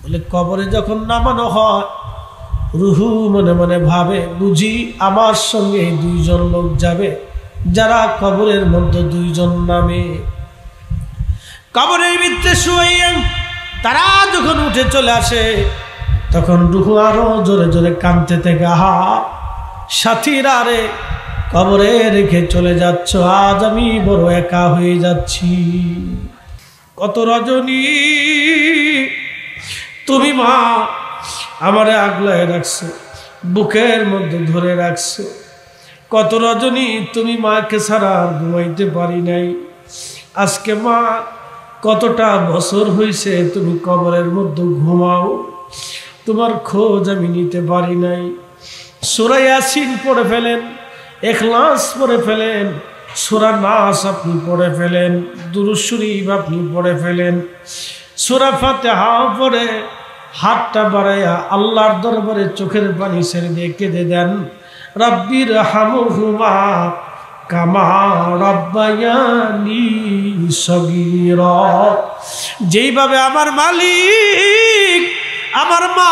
বলে কবরে যখন নামানো হয় রুহু মনে মনে ভাবে বুঝি আমার সঙ্গে দুইজন লোক যাবে যারা কবরের মধ্যে দুইজন নামে। কবরের ভিতরে শুয়ে তারা যখন উঠে চলে আসে তখন রুহু আরো জোরে জোরে কাঁদতে থাকে, আহা সাথীরা রে কবরে রেখে চলে যাচ্ছ, আজ আমি বড় একা হয়ে যাচ্ছি। কত রজনী তুমি মা আমারে আগলায় রাখছো, বুকের মধ্যে ধরে রাখছো। কত রজনী তুমি মাকে ছাড়া আর ঘুমাইতে পারি নাই। আজকে মা কতটা বছর হয়েছে তুমি কবরের মধ্যে ঘুমাও, তোমার খোঁজ আমি নিতে পারি নাই। সূরা ইয়াসিন পড়ে ফেলেন, ইখলাস পড়ে ফেলেন, সূরা নাস আপনি পড়ে ফেলেন, দুরূদ শরীফ আপনি পড়ে ফেলেন, সূরা ফাতিহা পড়ে হাতটা বাড়াইয়া আল্লাহর দরবারে চোখের পানি ছেড়ে দিয়ে কেঁদে দেন, রাব্বির হামহুমা কামা রাব্বায়ানি সগীরা। যেইভাবে আমার মালিক আমার মা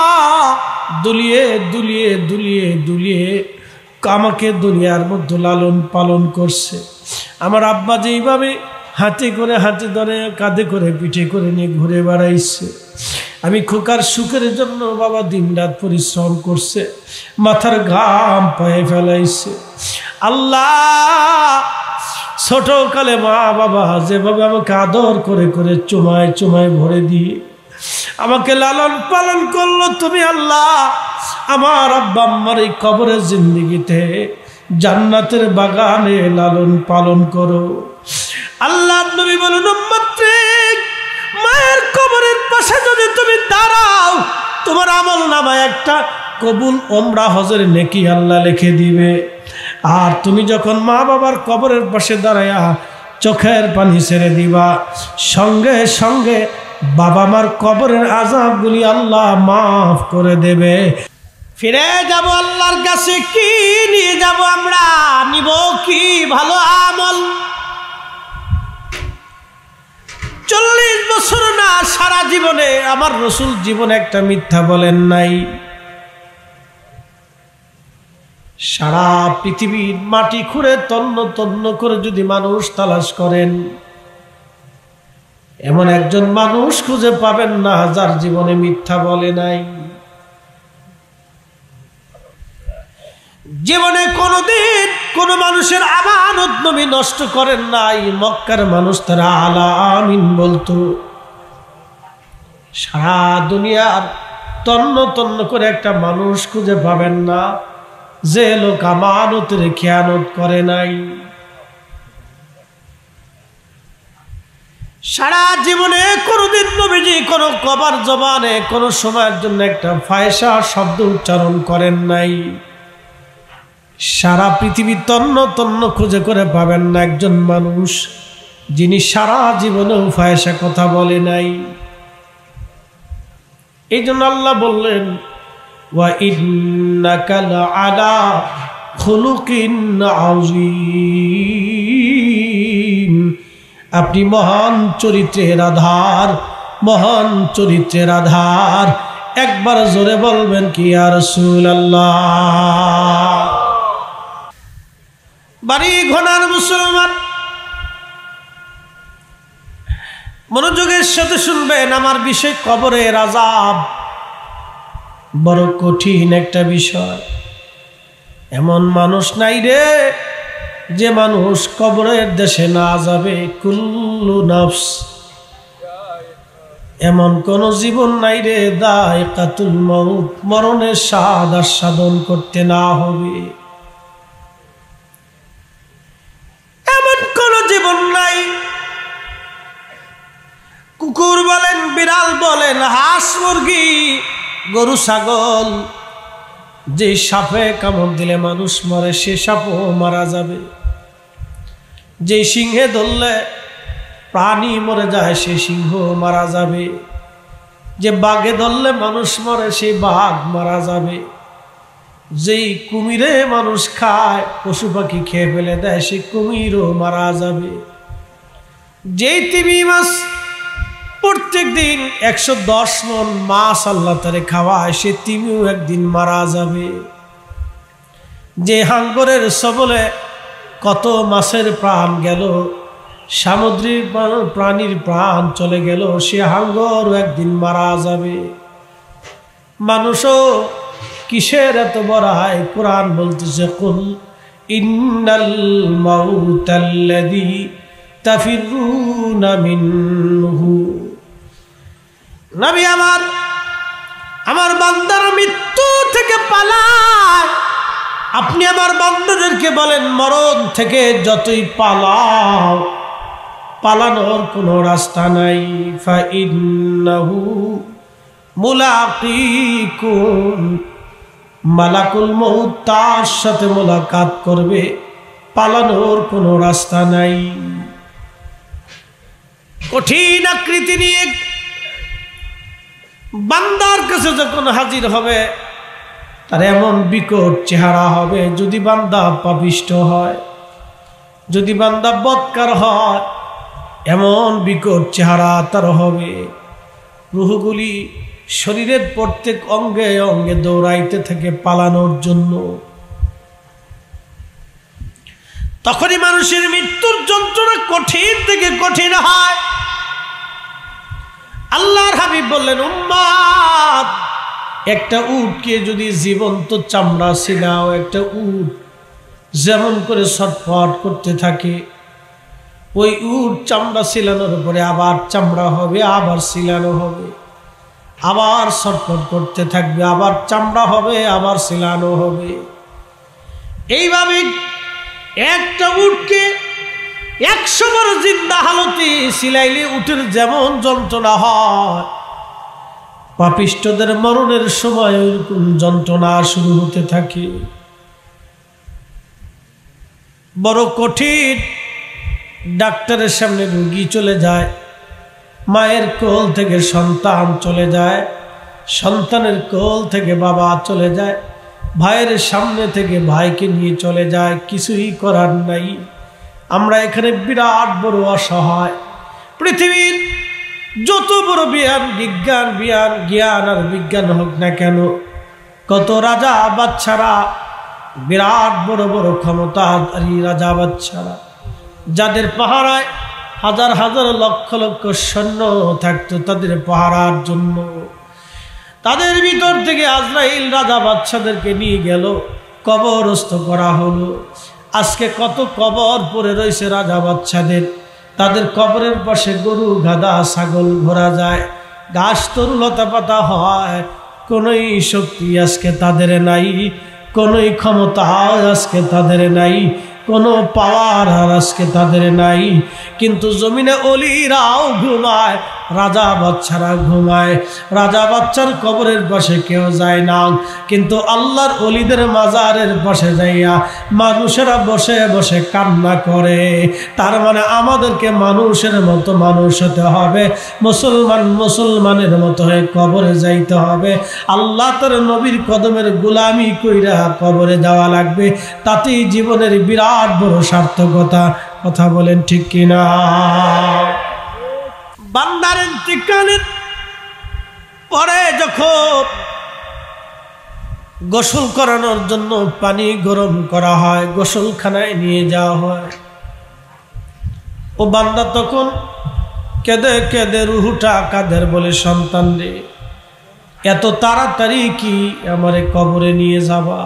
দুলিয়ে দুলিয়ে দুলিয়ে দুলিয়ে আমাকে দুনিয়ার মধ্যে লালন পালন করছে, আমার আব্বা যেইভাবে হাতে করে হাতে ধরে কাঁধে করে পিঠে করে নিয়ে ঘুরে বেড়াইছে, আমি খোকার সুখের জন্য বাবা দিনরাত পরিশ্রম করছে, মাথার ঘাম পায়ে ফেলাইছে। আল্লাহ ছোটকালে মা বাবা যেভাবে আমাকে আদর করে করে চুমায় চুমায় ভরে দিয়ে আমাকে লালন পালন করলো, তুমি আল্লাহ আমার আব্বা আম্মার এই কবরের জিন্দেগিতে জান্নাতের বাগানে লালন পালন করো। আল্লাহ নবী বলেন, উম্মতৃক মায়ের কবরের পাশে যদি তুমি দাঁড়াও তোমার আমল নামায় একটা কবুল ওমরা হজের নেকি আল্লাহ লিখে দিবে। আর তুমি যখন মা বাবার কবরের পাশে দাঁড়ায়া চোখের পানি ছেড়ে দিবা, সঙ্গে সঙ্গে বাবা মার কবরের আযাবগুলি আল্লাহ মাফ করে দেবে। ফিরে যাব আল্লাহর কাছে, কি নিয়ে যাব আমরা? নিব কি? ভালো আমল। 40 বছর না সারা জীবনে আমার রাসূল জীবনে একটা মিথ্যা বলেন নাই। সারা পৃথিবীর মাটি খুঁড়ে তন্ন তন্ন করে যদি মানুষ তালাশ করেন, এমন একজন মানুষ খুঁজে পাবেন না যার জীবনে মিথ্যা বলে নাই। জীবনে কোনোদিন কোন মানুষের আমানত নবী নষ্ট করেন নাই। মক্কার মানুষ তারা আলা আমিন বলতো। সারা দুনিয়ার তন্ন তন্ন করে একটা মানুষ খুঁজে পাবেন না যে লোক আমানতের খেয়ানত করে নাই। সারা জীবনে কোনোদিন নবীজি কোনো কবার জবানে কোনো সময়ের জন্য একটা ফায়সা শব্দ উচ্চারণ করেন নাই। সারা পৃথিবী তন্ন তন্ন খুঁজে করে পাবেন না একজন মানুষ যিনি সারা জীবনেও ফায়সা কথা বলে নাই। এই জন্য আল্লাহ বললেন, ওয়া ইন্নাকা লাআলা খুলুকিন আযীম, আপনি মহান চরিত্রের আধার, মহান চরিত্রের আধার। একবার জোরে বলবেন কি ইয়া রাসূলুল্লাহ। বাড়ি ঘোনার মুসলমান মনোযোগের সাথে শুনবেন আমার বিষয়। কবরের আযাব বড় কঠিন একটা বিষয়। এমন মানুষ নাই রে যে মানুষ কবরের দেশে না যাবে। কুল্লু নাফস, এমন কোন জীবন নাই রে দায়কাতুল মউত, মরণের স্বাদ আস্বাদন করতে না হবে। এমন কোন জীবন নাই। কুকুর বলেন, বিড়াল বলেন, হাঁস মুরগি, গরু ছাগল, যে সাপে কামড় দিলে মানুষ মরে সে সাপও মারা যাবে। যে সিংহে ধরলে প্রাণী মরে যায় সে সিংহ মারা যাবে। যে বাঘে ধরলে মানুষ মরে সেই বাঘ মারা যাবে। যেই কুমিরে মানুষ খায়, পশু পাখি খেয়ে ফেলে দেয়, সেই কুমিরও মারা যাবে। যেই তিমি মাছ প্রত্যেক দিন 110 মণ মাছ আল্লাহ তারে খাওয়ায়, সে তিমিও একদিন মারা যাবে। যে হাঙ্গরের সবলে কত মাছের প্রাণ গেল, সামুদ্রিক প্রাণীর প্রাণ চলে গেল, সে হাঙ্গর একদিন মারা যাবে। মানুষও কিসের এত বড়াই? কোরআন বলতেছে, কুল ইন্নাল মাউতাল্লাযী তাফিরুনা মিনহু। নবী আমার বান্দার মৃত্যু থেকে পালায়। আপনি আমার বান্দাদেরকে বলেন, মরণ থেকে যতই পালাও, পালানোর কোনো রাস্তা নাই। ফাইন্নাহু মুলাকিকুম, মালাকুল মউত তার সাথে মোলাকাত করবে, পালানোর কোনো রাস্তা নাই। কঠিন আকৃতি নিয়ে বান্দার কাছে যখন হাজির হবে, তার এমন বিকট চেহারা হবে, যদি বান্দা পাপিষ্ঠ হয়, যদি বান্দা বদকার হয়, এমন বিকট চেহারা তার হবে। রূহগুলি শরীরের প্রত্যেক অঙ্গে অঙ্গে দৌড়াইতে থাকে পালানোর জন্য। তখনই মানুষের মৃত্যুর যন্ত্রণা কঠিন থেকে কঠিন হয়। আল্লাহর হাবিব বললেন, উম্মাত, একটা উটকে যদি জীবন্ত চামড়া ছিলাও, একটা উট যেমন করে ছটফট করতে থাকে, ওই উট চামড়া ছিলানোর পরে আবার চামড়া হবে, আবার ছিলানো হবে, আবার ছটফট করতে থাকবে, আবার চামড়া হবে, আবার ছিলানো হবে। এইভাবে একটা উটকে 100 বার জিন্দা হালতে সিলাইলে উটের যেমন যন্ত্রণা হয়, পাপিষ্ঠদের মরণের সময় ওইরকম যন্ত্রণা শুরু হতে থাকে। বড় কঠিন। ডাক্তারের সামনে রোগী চলে যায়, মায়ের কোল থেকে সন্তান চলে যায়, সন্তানের কোল থেকে বাবা চলে যায়, ভাইয়ের সামনে থেকে ভাইকে নিয়ে চলে যায়, কিছুই করার নাই। আমরা এখানে বিরাট বড় অসহায়। পৃথিবীর যত বড় জ্ঞান আর বিজ্ঞান হোক না কেন, কত রাজা বাদশারা, বিরাট বড় বড় ক্ষমতাধারী রাজা বাদশারা, যাদের পাহারায় হাজার হাজার লক্ষ লক্ষ সৈন্য থাকতো তাদের পাহারার জন্য, তাদের ভিতর থেকে আজরাইল রাজা বাদশাদেরকে নিয়ে গেল, কবরস্থ করা হলো। আজকে কত কবর পড়ে রয়েছে রাজা বাদশাদের, তাদের কবরের পাশে গরু গাধা ছাগল ঘোরা যায়, ঘাস তরু লতা পাতা হয়, কোনোই শক্তি আজকে তাদের নাই, কোনোই ক্ষমতা আজকে তাদের নাই, কোনো পাওয়ার আজকে তাদের নাই। কিন্তু জমিনে অলিরাও ঘুমায়, রাজা বাচ্চারা ঘুমায়, রাজা বাচ্চার কবরের পাশে কেউ যায় না, কিন্তু আল্লাহর অলিদের মাজারের পাশে যাইয়া মানুষেরা বসে বসে কান্না করে। তার মানে আমাদেরকে মানুষের মতো মানুষ হতে হবে, মুসলমানের মতো হয়ে কবরে যাইতে হবে। আল্লাহ তার নবীর কদমের গোলামি কইরা কবরে যাওয়া লাগবে, তাতেই জীবনের বিরাট বড় সার্থকতা। কথা বলেন ঠিক কিনা? বান্দার ইন্তিকালের পরে যখন গোসল করানোর জন্য পানি গরম করা হয়, গোসলখানায় নিয়ে যাওয়া হয়, ও বান্দা তখন কেঁদে কেঁদে রুহুটা কাঁদের বলে, সন্তান রে, এত তাড়াতাড়ি কি আমারে কবরে নিয়ে যাবা?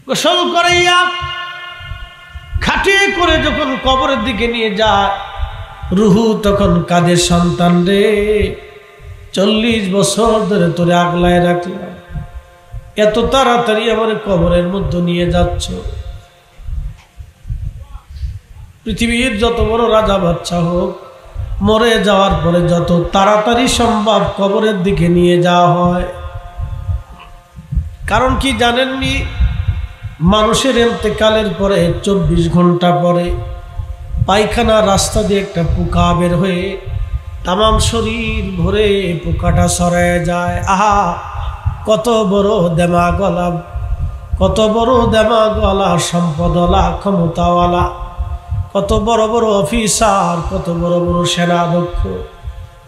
গোসল করাইয়া খাটিয়ে করে যখন কবরের দিকে নিয়ে যায়, রুহু তখন কাঁদে, সন্তান রে, 40 বছর ধরে তোরে আগলায় রাখলাম, এত তাড়াতাড়ি আমার কবরের মধ্যে নিয়ে যাচ্ছ। পৃথিবীর যত বড় রাজা বাচ্চা হোক, মরে যাওয়ার পরে যত তাড়াতাড়ি সম্ভব কবরের দিকে নিয়ে যাওয়া হয়। কারণ কি জানেননি? মানুষের ইন্তেকালের পরে 24 ঘন্টা পরে পায়খানা রাস্তা দিয়ে একটা পোকা বের হয়ে তামাম শরীর ভরে পোকাটা সরায় যায়। আহা, কত বড় দেমাগওয়ালা, কত বড় দেমাগওয়ালা, সম্পদওয়ালা, ক্ষমতাওয়ালা, কত বড় বড় অফিসার, কত বড় বড় সেনাধ্যক্ষ,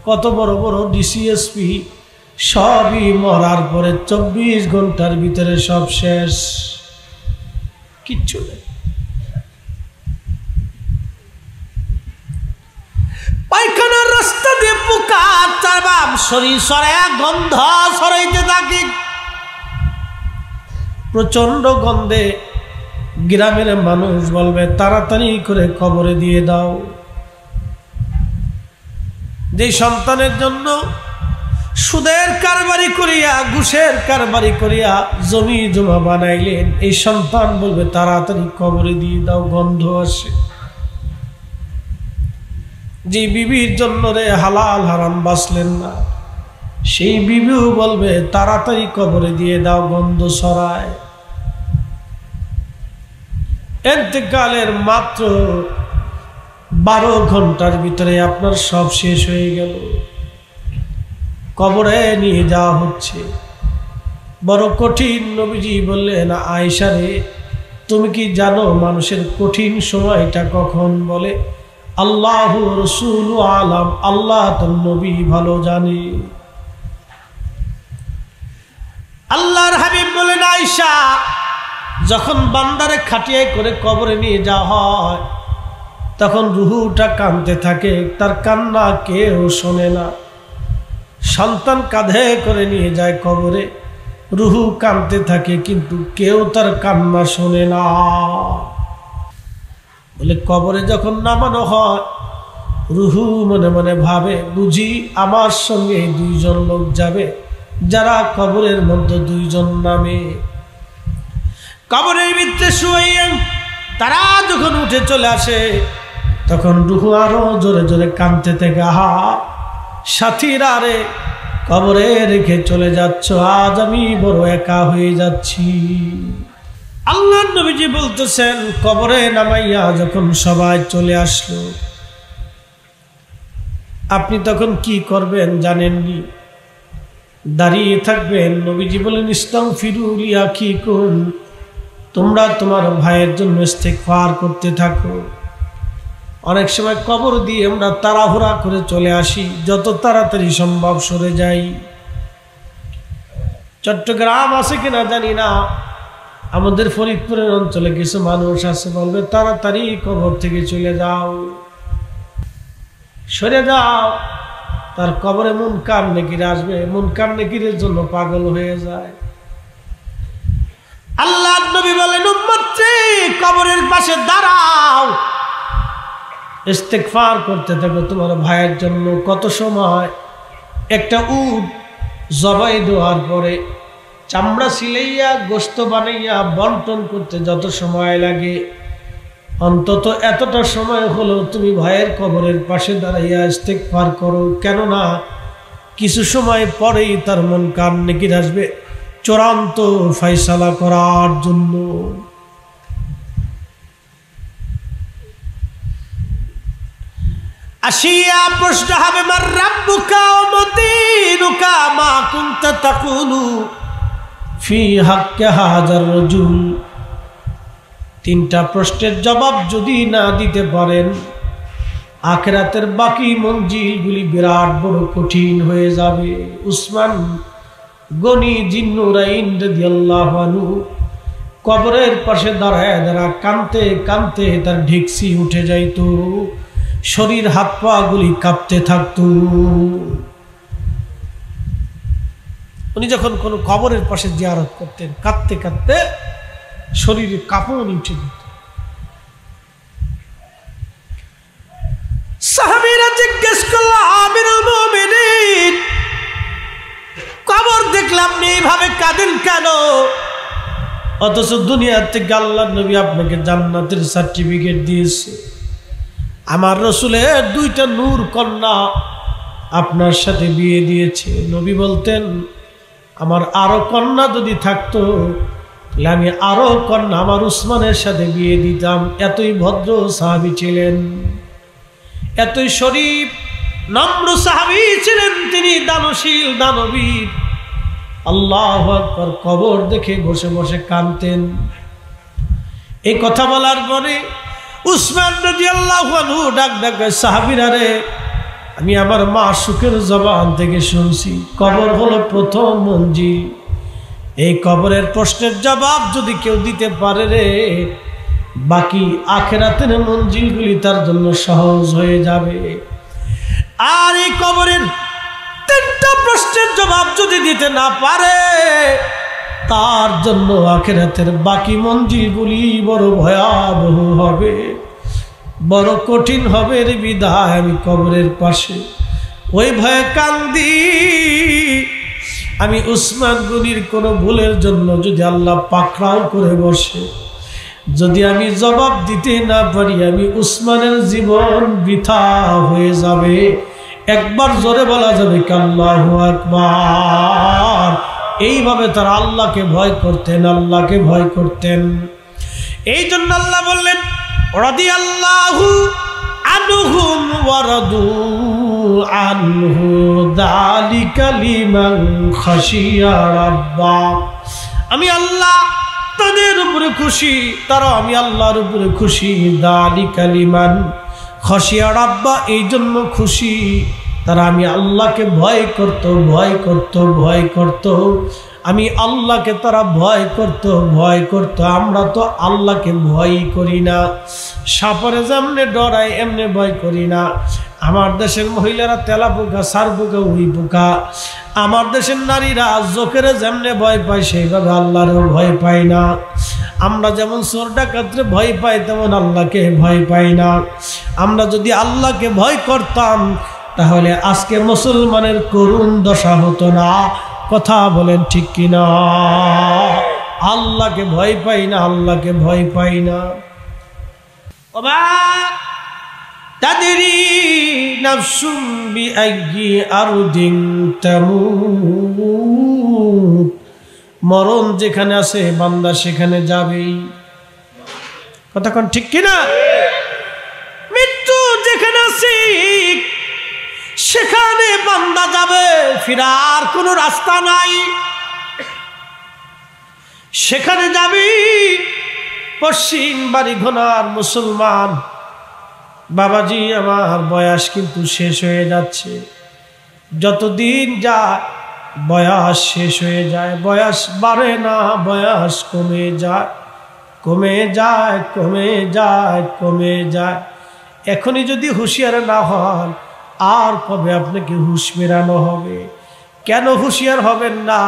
কত বড় বড় ডিসিএসপি, সবই মরার পরে 24 ঘন্টার ভিতরে সব শেষ, কিচ্ছু নেই। পায়খানার রাস্তা দিয়ে পোকা চারবাম শরীর সরাইয়া গন্ধ সরাইতে থাকে, প্রচন্ড গন্ধে গ্রামের মানুষ বলবে তাড়াতাড়ি করে কবরে দিয়ে দাও। যে সন্তানের জন্য সুদের কারবারি করিয়া, ঘুষের কারবারি করিয়া জমি জমা বানাইলেন, এই সন্তান বলবে তাড়াতাড়ি কবরে দিয়ে দাও, গন্ধ আসে। যে বিবির জন্য রে হালাল হারাম বাঁচলেন না, সেই বিবিও বলবে তাড়াতাড়ি কবরে দিয়ে দাও, গন্ধ ছড়ায়। ইন্তেকালের মাত্র 12 ঘন্টার ভিতরে আপনার সব শেষ হয়ে গেল, কবরে নিয়ে যাওয়া হচ্ছে, বড় কঠিন। নবীজি বললেন, আয়েশা রে, তুমি কি জানো মানুষের কঠিন সময়টা কখন? বলে, আল্লাহ রাসূল আলাম, আল্লাহ তার নবী ভালো জানে। আল্লাহর হাবিব বলেন, আয়েশা, যখন বান্দারে খাটিয়ে করে কবরে নিয়ে যাওয়া হয়, তখন রুহুটা কাঁদতে থাকে, তার কান্না কেউ শোনে না। সন্তান কাঁধে করে নিয়ে যায় কবরে, রুহু কাঁদতে থাকে, কিন্তু কেউ তার কান্না শোনে না। বলে কবরে যখন নামানো হয়, রুহু মনে মনে ভাবে, বুঝি আমার সঙ্গে 2 জন লোক যাবে, যারা কবরের মধ্যে 2 জন নামে। কবরের ভিতরে শুয়ে তারা যখন উঠে চলে আসে, তখন রুহু আরো জোরে জোরে কাঁদতে থাকে, আহা সাথীরা রে, কবরে রেখে চলে যাচ্ছ, আজ আমি বড় একা হয়ে যাচ্ছি। আল্লাহ নবীজি বলতেছেন, কবরে নামাইয়া যখন সবাই চলে আসলো, আপনি তখন কি করবেন জানেননি? দাঁড়িয়ে থাকবেন। নবীজি বলেন, ইস্তাগফিরু লিআখিকুম, তোমরা তোমার ভাইয়ের জন্য ইস্তেগফার করতে থাকো। অনেক সময় কবর দিয়ে আমরা তাড়াহুড়া করে চলে আসি, যত তাড়াতাড়ি সম্ভব সরে যাই। চট্টগ্রাম আছে কিনা জানি না, আমাদের ফরিদপুরের অঞ্চলে কিছু মানুষ আছে, বলবে তাড়াতাড়ি কবর থেকে চলে যাও, সরে যাও, তার কবরে মুনকার নেকির আসবে, মুনকার নেকিরের জন্য পাগল হয়ে যায়। আল্লাহর নবী বলেন, উম্মতরে, কবরের পাশে দাঁড়াও, ইস্তেগফার করতে থাকো তোমার ভাইয়ের জন্য। কত সময় একটা উট জবাই দেওয়ার পরে চামড়া সিলাইয়া গোশত বানাইয়া বন্টন করতে যত সময় লাগে, অন্তত এতটা সময় হলো তুমি ভাইয়ের কবরের পাশে দাঁড়াইয়া ইস্তেগফার করো, কেননা কিছু সময় পরেই তার মুনকার নেকির আসবে চূড়ান্ত ফয়সালা করার জন্য। আসিয়া প্রশ্ন হবে, মার রাব্বুকা ওয়া মা দীনুকা মা কুনতা তাকুলু ফি হাক্কি হাযার রাজুল। 3টা প্রশ্নের জবাব যদি না দিতে পারেন, আখিরাতের বাকি মঞ্জিলগুলি বিরাট বড় কঠিন হয়ে যাবে। উসমান গনি জিন্নুরাইন রাদিয়াল্লাহু আনহু কবরের পাশে দাঁড়ায় কাঁদতে কাঁদতে তার ঢিকসি উঠে যাইত, শরীর হাত পা গুলি কাঁপতে থাকত। উনি যখন কোন কবরের পাশে জিয়ারত করতেন, কাঁদতে কাঁদতে শরীরে কাঁপুনি উঠে যেত। সাহাবীরা জিজ্ঞেস করল, আমিরুল মুমিনিন, কবর দেখলাম এইভাবে কাঁদেন কেন? অথচ দুনিয়া থেকে আল্লাহর নবী আপনাকে জান্নাতের সার্টিফিকেট দিয়েছে। আমার রাসূলের 2টা নূর কন্যা আপনার সাথে বিয়ে দিয়েছে। নবী বলতেন, আমার আরো কন্যা যদি থাকতো তাহলে আমি আরো কন্যা আমার উসমানের সাথে বিয়ে দিতাম। এতই ভদ্র সাহাবী ছিলেন, এতই শরীফ নম্র সাহাবী ছিলেন তিনি, দানশীল দানবীর। আল্লাহু আকবার। কবর দেখে বসে বসে কাঁদতেন। এই কথা বলার পরে উসমান রাদিয়াল্লাহু আনহু ডাক ডাক সাহাবীরা রে, আমি আমার মা সুখের জবান থেকে শুনছি কবর হলো প্রথম মঞ্জিল। এই কবরের প্রশ্নের জবাব যদি কেউ দিতে পারে রে, বাকি আখিরাতের মঞ্জিলগুলি তার জন্য সহজ হয়ে যাবে। আর এই কবরের 3টা প্রশ্নের জবাব যদি দিতে না পারে, তার জন্য আখিরাতের বাকি মঞ্জিলগুলি বড় ভয়াবহ হবে, বড় কঠিন হবে রে। বিদায় আমি কবরের পাশে ওই ভয়ে কান্দি। আমি উসমান গনির কোনো ভুলের জন্য যদি আল্লাহ পাকড়াও করে বসে, যদি আমি জবাব দিতে না পারি, আমি উসমানের জীবন বৃথা হয়ে যাবে। একবার জোরে বলা যাবে আল্লাহু আকবার। এইভাবে তারা আল্লাহকে ভয় করতেন, আল্লাহকে ভয় করতেন। এই জন্য আল্লাহ বললেন রাদিয়াল্লাহু আনহুম ওয়া রাদু আনহু যালিকা লিমান খাশিয়া রাব্বা। আমি আল্লাহ তাদের উপরে খুশি, তারা আমি আল্লাহর উপরে খুশি। যালিকা লিমান খাশিয়া রাব্বা, এই জন্য খুশি তারা আমি আল্লাহকে ভয় করত, ভয় করত, ভয় করত। আমি আল্লাহকে তারা ভয় করত, ভয় করত। আমরা তো আল্লাহকে ভয়ই করি না। সাপরে যেমনে ডরাই এমনি ভয় করি না। আমার দেশের মহিলারা তেলা পোকা, সার পোকা, উই পোকা। আমার দেশের নারীরা জোকেরে যেমনে ভয় পায় সেইভাবে আল্লাহরেও ভয় পায় না। আমরা যেমন চোর ডাকাতরে ভয় পাই, তেমন আল্লাহকে ভয় পাই না। আমরা যদি আল্লাহকে ভয় করতাম, তাহলে আজকে মুসলমানের করুণ দশা হতো না। কথা বলেন ঠিক কিনা? আল্লাহকে ভয় পাই না, আল্লাহকে ভয় পাই না। ওমা তাদরি নাফসুম বিআইয়ি আরদিন তামুত। মরণ যেখানে আছে বান্দা সেখানে যাবেই। কথা কোন ঠিক কিনা? মৃত্যু যেখানে আছে সেখানে বান্দা যাবে, ফিরার কোনো রাস্তা নাই, সেখানে যাবি। পশ্চিম বাড়ি ঘোনার মুসলমান বাবাজি, আমার বয়স কিন্তু শেষ হয়ে যাচ্ছে। যতদিন যায় বয়স শেষ হয়ে যায়, বয়স বাড়ে না, বয়স কমে যায়, কমে যায়, কমে যায়, কমে যায়। এখনই যদি হুঁশিয়ার না হন, আর কবে আপনাকে হুঁশ ফেরানো হবে? কেন হুঁশিয়ার হবেন না?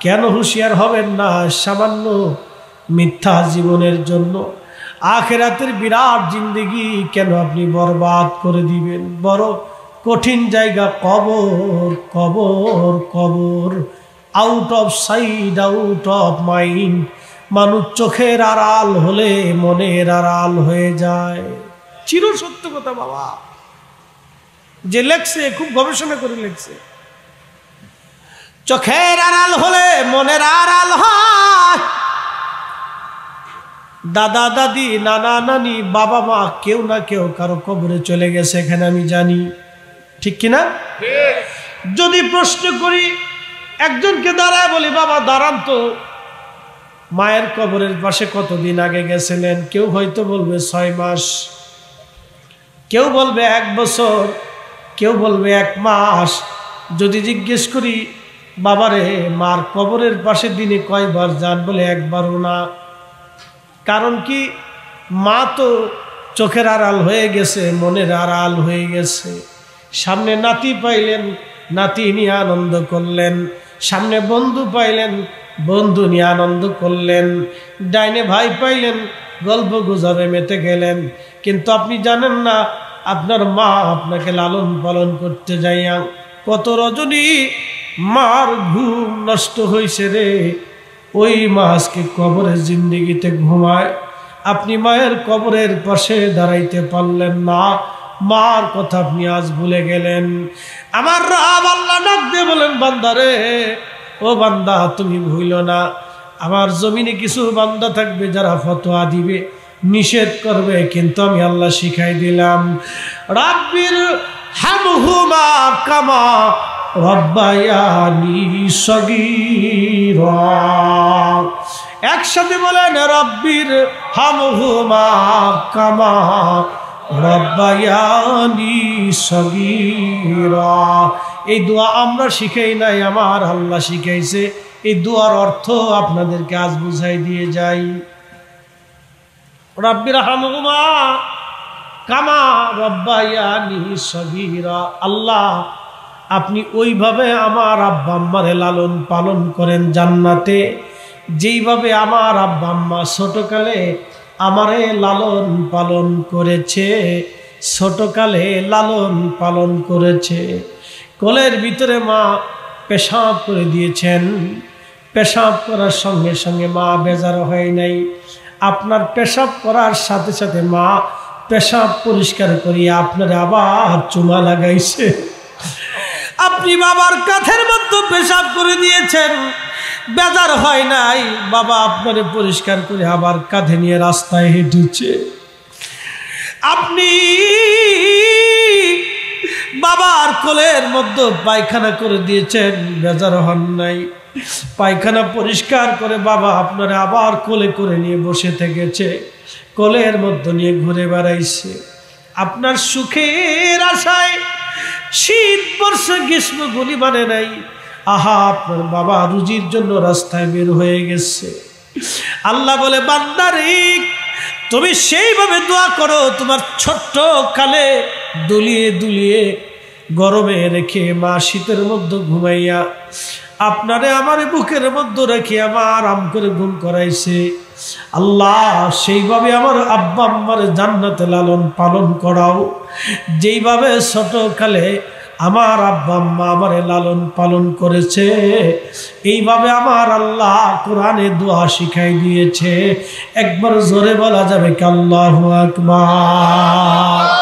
কেন হুঁশিয়ার হবেন না? সামান্য মিথ্যা জীবনের জন্য আখিরাতের বিরাট জিন্দেগি কেন আপনি বরবাদ করে দিবেন? বড় কঠিন জায়গা কবর, কবর, কবর। Out of side, out of mind. মানুষ চোখের আড়াল হলে মনের আড়াল হয়ে যায়। চির সত্য কথা বাবা, যে লেখছে খুব গবেষণা করে লেখছে। চোখের আড়াল হলে মনের আড়াল হয়। দাদা দাদি, নানা নানি, বাবা মা, কেউ না কেউ কারো কবরে চলে গেছে, এখানে আমি জানি। ঠিক কিনা? যদি প্রশ্ন করি, একজনকে দাঁড়ায় বলি বাবা দাঁড়ান তো, মায়ের কবরের পাশে কতদিন আগে গেছিলেন? কেউ হয়তো বলবে 6 মাস, কেউ বলবে 1 বছর, কেউ বলবে 1 মাস। যদি জিজ্ঞেস করি বাবারে মার কবরের পাশে দিনে কয়বার যান? বলে একবারও না। কারণ কি? মা তো চোখের আড়াল হয়ে গেছে, মনের আড়াল হয়ে গেছে। সামনে নাতি পাইলেন, নাতি নিয়ে আনন্দ করলেন। সামনে বন্ধু পাইলেন, বন্ধু নিয়ে আনন্দ করলেন। ডাইনে ভাই পাইলেন, গল্প গুজবে মেতে গেলেন। কিন্তু আপনি জানেন না, আপনার মা আপনাকে লালন পালন করতে যাইয়া কত রজনী মার ঘুম নষ্ট হয়েছে রে। ওই মা আজকে কবরের জিন্দেগিতে ঘুমায়। আপনি মায়ের কবরের পাশে দাঁড়াইতে পারলেন না, মার কথা আপনি আজ ভুলে গেলেন। আমার রব আল্লাহ ডাক দিয়ে বলেন বান্দারে, ও বান্দা তুমি ভুলো না, আমার জমিনে কিছু বান্দা থাকবে যারা ফতোয়া দিবে, নিষেধ করবে, কিন্তু আমি আল্লাহ শিখাই দিলাম রাব্বির হামহুমা কামা রব্বায়ানি সগীরা। একসাথে বলেন রব্বির হামহুমা কামা রব্বায়ানি সগীরা। এই দোয়া আমরা শিখাই নাই, আমার আল্লাহ শিখাইছে। এই দোয়ার অর্থ আপনাদেরকে আজ বুঝাই দিয়ে যাই। রব্বির হামহুমা কামা রব্বায়ানি সগীরা। আল্লাহ আপনি ওইভাবে আমার আব্বা আম্মারে লালন পালন করেন জান্নাতে, যেইভাবে আমার আব্বা আম্মা ছোটকালে আমারে লালন পালন করেছে, ছোটকালে লালন পালন করেছে। কোলের ভিতরে মা পেশাব করে দিয়েছেন, পেশাব করার সঙ্গে সঙ্গে মা বেজার হয় নাই। আপনার পেশাব করার সাথে সাথে মা পেশাব পরিষ্কার করিয়ে আপনার আবার চুমা লাগাইছে। আপনি বাবার কাঁধের মধ্যে পেশাব করে দিয়েছেন, বেজার হয় নাই। বাবা আপনারে পরিষ্কার করে আবার কাঁধে নিয়ে রাস্তায় হেঁটেছে। আপনি বাবার কোলের মধ্যে পায়খানা করে দিয়েছেন, বেজার হন নাই। পায়খানা পরিষ্কার করে বাবা আপনারা আবার কোলে করে নিয়ে বসে থেকেছে, কোলের মধ্যে নিয়ে ঘুরে বেড়াইছে। আপনার সুখের আশায় শীত বর্ষা গ্রীষ্ম গুলি মানে নাই। আহা আপনার বাবা রুজির জন্য রাস্তায় বের হয়ে গেছে। আল্লাহ বলে বান্দারে তুমি সেইভাবে দোয়া করো, তোমার ছোট্ট কালে দুলিয়ে দুলিয়ে গরমে রেখে মা শীতের মধ্যে ঘুমাইয়া আপনারে আমার বুকের মধ্যে রেখে আমার আরাম করে ঘুম করাইছে। আল্লাহ সেইভাবে আমার আব্বা আম্মার জান্নাতে লালন পালন করাও, যেইভাবে ছোটকালে আমার আব্বা আম্মা আমারে লালন পালন করেছে, এইভাবে আমার আল্লাহ কোরআনে দোয়া শিখাই দিয়েছে। একবার জোরে বলা যাবে কি আল্লাহু আকবার।